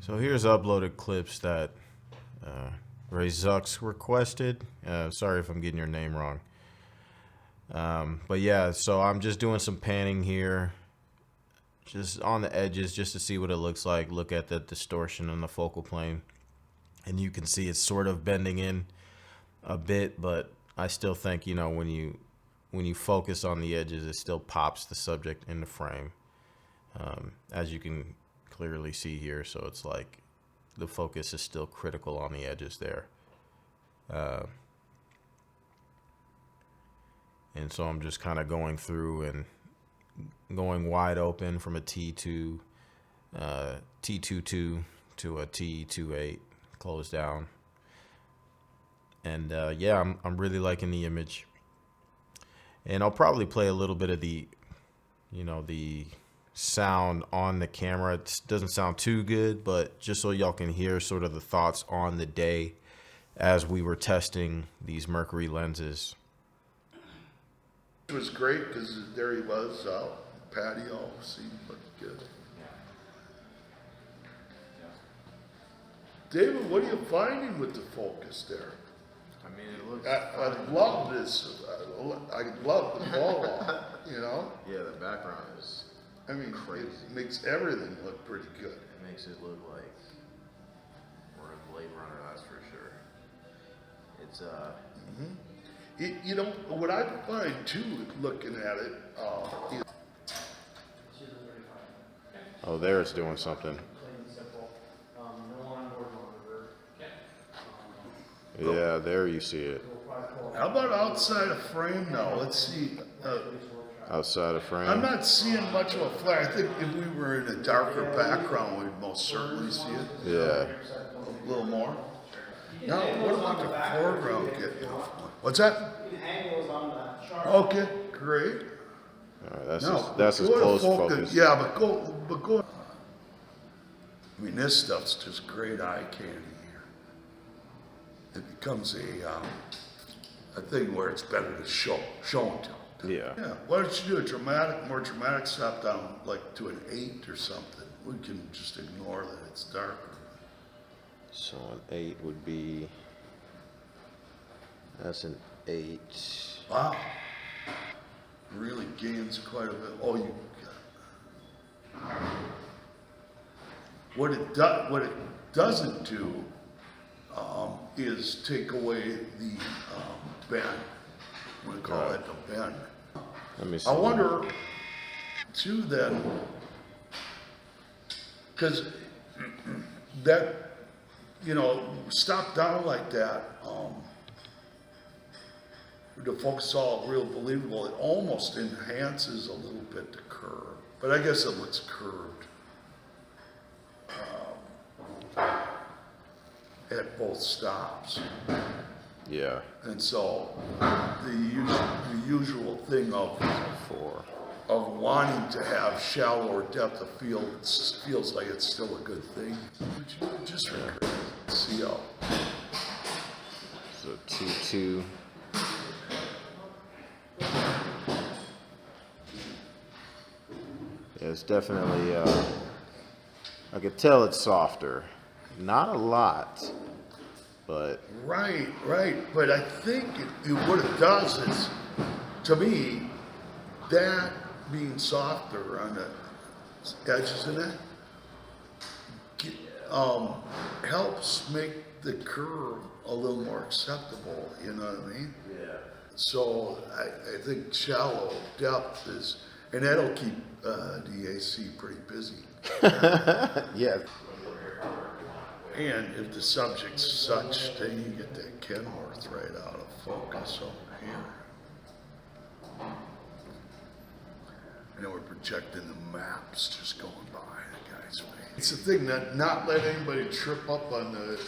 So here's uploaded clips that Ray Zucks requested. Sorry if I'm getting your name wrong. But yeah, so I'm just doing some panning here, just on the edges, just to see what it looks like. Look at the distortion on the focal plane. And you can see it's sort of bending in a bit, but I still think, you know, when you focus on the edges, it still pops the subject in the frame. As you can clearly see here, so it's like the focus is still critical on the edges there. And so I'm just kind of going through and going wide open from a T2, T22 to a T28, close down. And yeah, I'm really liking the image. And I'll probably play a little bit of the, you know, the sound on the camera. It doesn't sound too good, but just so y'all can hear sort of the thoughts on the day as we were testing these Mercury lenses. It was great because there he was out patio, seemed looked good. David, what are you finding with the focus there? I mean, it looks. I love this. I love the ball, you know. Yeah, the background is. I mean, crazy. It makes everything look pretty good. It makes it look like we're in Blade Runner, that's for sure. It's You know what I find too, looking at it. Oh, there it's doing something. Yeah, there you see it. How about outside of frame now? Let's see. Outside of frame. I'm not seeing much of a flare. I think if we were in a darker background, we'd most certainly see it. Yeah. A little more. Now, what about the foreground getting? What's that? Okay, great. All right, Now, that's as go to close focus. Yeah, but go. I mean, this stuff's just great eye candy here. It becomes a thing where it's better to show and tell. Yeah. Yeah. Why don't you do a more dramatic stop down, like to an 8 or something? We can just ignore that it's darker. So an 8 would be. That's an 8. Wow. Really gains quite a bit. Oh, you got what it doesn't do is take away the bend. We call it the bend. Let me see. I wonder too then, because that, you know, stop down like that, the focus all real believable. It almost enhances a little bit the curve, but I guess it looks curved at both stops. Yeah. And so the usual thing of wanting to have shallower depth of field feels like it's still a good thing. Just see how. So T2. Yeah, it's definitely, I could tell it's softer. Not a lot, but. Right. But I think what it does is, to me, that being softer on the edges of that helps make the curve a little more acceptable, you know what I mean? Yeah. So I think shallow depth is, and that'll keep the AC pretty busy. Yeah. And if the subject's such, then you get that Kenworth right out of focus over here. And then we're projecting the maps just going by the guy's face. It's the thing that not let anybody trip up on the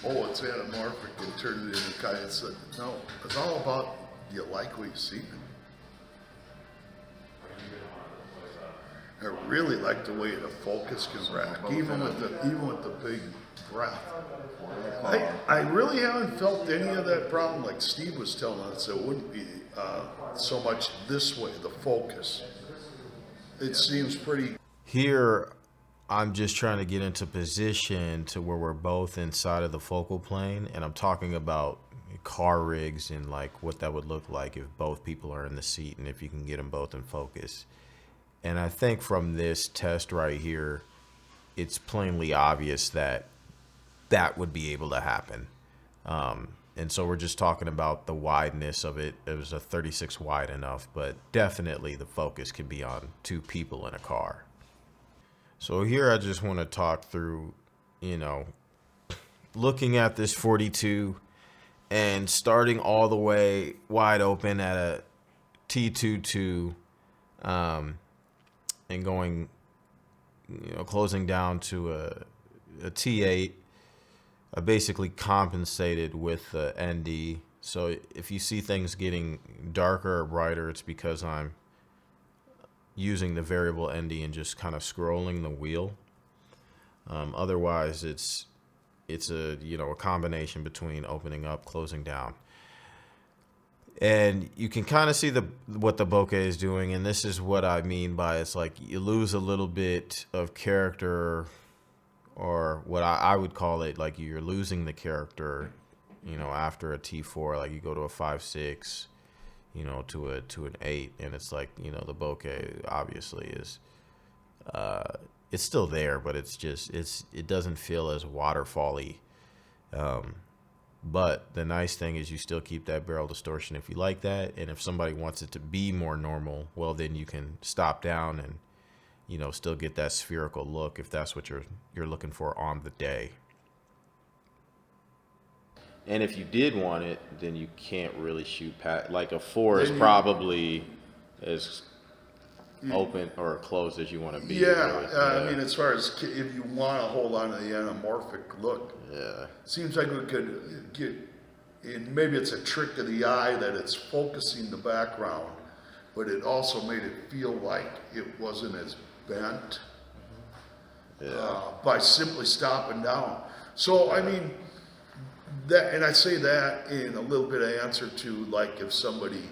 oh, it's anamorphic and turn it into kind of said, no, it's all about, do you like what you see? I really like the way the focus can rack, even with the big breath. I really haven't felt any of that problem like Steve was telling us. It wouldn't be so much this way, the focus. It seems pretty. Here, I'm just trying to get into position to where we're both inside of the focal plane, and I'm talking about car rigs and like what that would look like if both people are in the seat and if you can get them both in focus. And I think from this test right here, it's plainly obvious that that would be able to happen. And so we're just talking about the wideness of it. It was a 36 wide enough, but definitely the focus can be on two people in a car. So here I just want to talk through, you know, looking at this 42 and starting all the way wide open at a T22, and going, you know, closing down to a T8. I basically compensated with the ND. So if you see things getting darker or brighter, it's because I'm using the variable ND and just kind of scrolling the wheel. Otherwise, it's a, you know, a combination between opening up, closing down. And you can kind of see what the bokeh is doing, and this is what I mean by it's like you lose a little bit of character, or what I would call it, like you're losing the character, you know, after a T4, like you go to a 5/6, you know, to an 8, and it's like, you know, the bokeh obviously is, it's still there, but it's just, it doesn't feel as waterfally. But the nice thing is you still keep that barrel distortion if you like that, and if somebody wants it to be more normal, well, then you can stop down and, you know, still get that spherical look if that's what you're looking for on the day. And if you did want it, then you can't really shoot past, like a 4 is probably as open or closed as you want to be. Yeah, Really. I mean, as far as if you want to hold on to the anamorphic look, Yeah. seems like we could get, and maybe it's a trick of the eye that it's focusing the background, but it also made it feel like it wasn't as bent by simply stopping down. So, I mean, that, and I say that in a little bit of answer to, like, if somebody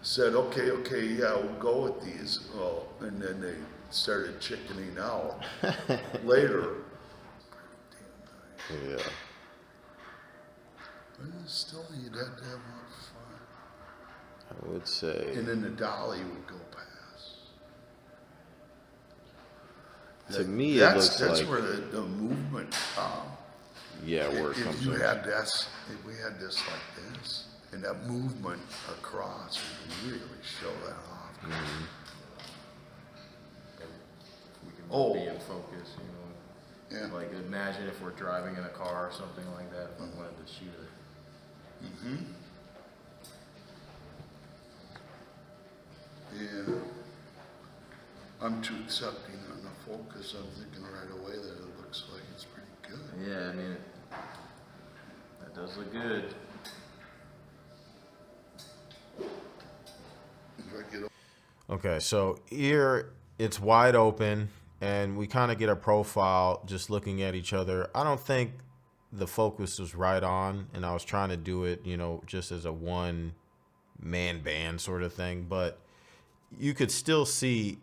said, okay, yeah, we'll go with these, well, and then they started chickening out later. Yeah. But still, you'd have to have more fun. I would say. And then the dolly would go past. To me, it looks that's like, where the movement. yeah, where it If comes you in. had this, if we had this like this, and that movement across would really show that off. Mm-hmm. We can Oh. be in focus, you know. Yeah. Like imagine if we're driving in a car or something like that, if I wanted to shoot it. Mm-hmm. Yeah. I'm too accepting on the focus. I'm thinking right away that it looks like it's pretty good. Yeah, I mean, that does look good. If I get Okay, so here it's wide open, and we kind of get a profile just looking at each other. I don't think the focus was right on, and I was trying to do it, you know, just as a one-man band sort of thing, but you could still see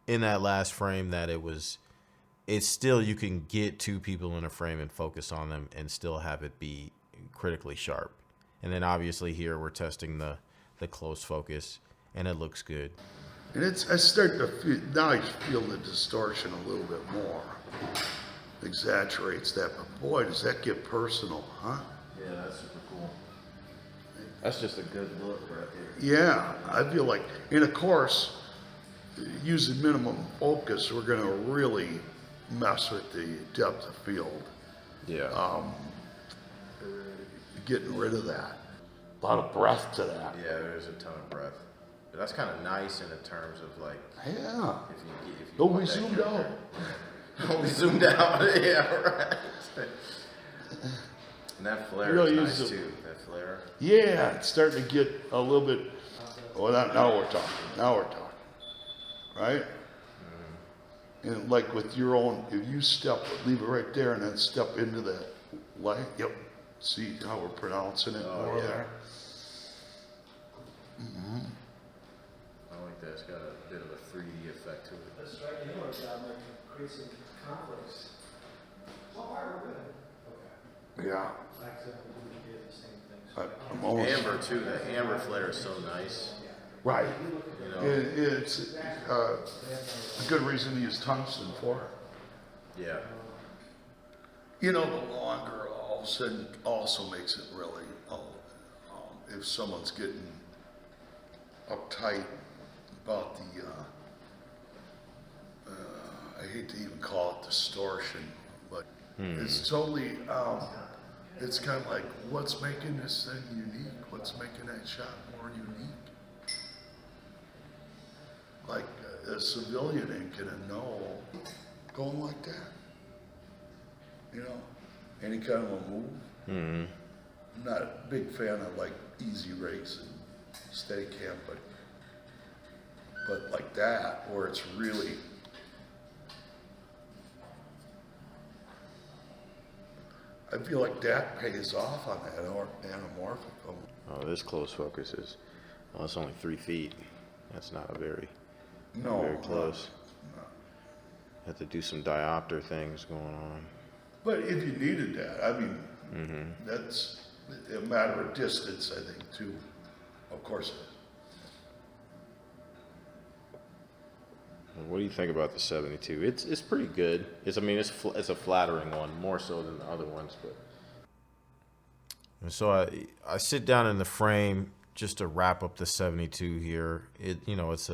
in that last frame that it's still, you can get two people in a frame and focus on them and still have it be critically sharp. And then obviously here we're testing the close focus, and it looks good. And I start to feel, now I feel the distortion a little bit more. Exaggerates that, but boy, does that get personal, huh? Yeah, that's super cool. That's just a good look right there. Yeah, I feel like, and of course, using minimum focus, we're gonna really mess with the depth of field. Yeah. Getting rid of that. A lot of breath to that. Yeah, there's a ton of breath. But that's kind of nice in the terms of like, Yeah. if you Oh, want we that zoomed character. out. Oh, we zoomed out. Yeah, right. And that flare Really is nice use the- too. That flare. Yeah, it's starting to get a little bit, well, now we're talking. Now we're talking. Right? And like with your own, if you leave it right there and then step into that light, yep. See how we're pronouncing it Oh, more yeah. there? I like that. It's got a bit of a 3D effect to it. That's right, you know, like create some conflicts. So far, we're good. Yeah. Like I said, we did the same things. I'm almost Amber too. The amber flare is so nice. right. You know. It's a good reason to use tungsten for it. Yeah. You know, the longer all of a sudden also makes it really, if someone's getting uptight about the, I hate to even call it distortion, but it's totally, it's kind of like, what's making this thing unique? What's making that shot more unique? Like a civilian ain't gonna know going like that. You know, any kind of a move. I'm not a big fan of like easy race and steady cam, but like that, where it's really, I feel like that pays off on that anamorphic. Oh, this close focus is, well, it's only 3 feet. That's not a very, No, very close. Have to do some diopter things going on. but if you needed that, I mean, that's a matter of distance, I think, too. Of course. What do you think about the 72? It's pretty good. I mean, it's a flattering one, more so than the other ones. But and so I sit down in the frame just to wrap up the 72 here. It's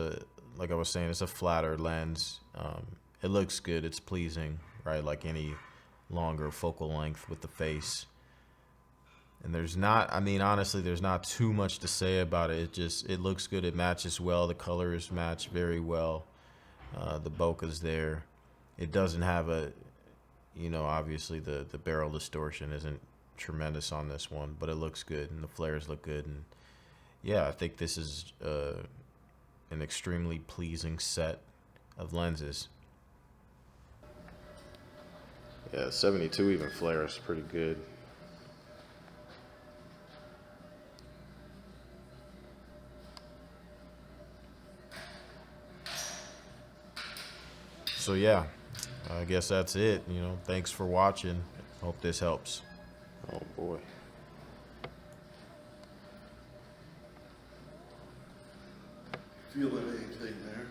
like I was saying, it's a flatter lens. It looks good. It's pleasing, right? Like any longer focal length with the face. And honestly, there's not too much to say about it. It looks good. It matches well. The colors match very well. The bokeh's there. It doesn't have obviously the barrel distortion isn't tremendous on this one, but it looks good and the flares look good. And yeah, I think this is an extremely pleasing set of lenses. Yeah, 72 even flares pretty good. So yeah, I guess that's it. Thanks for watching. Hope this helps. Oh boy. Feeling anything there?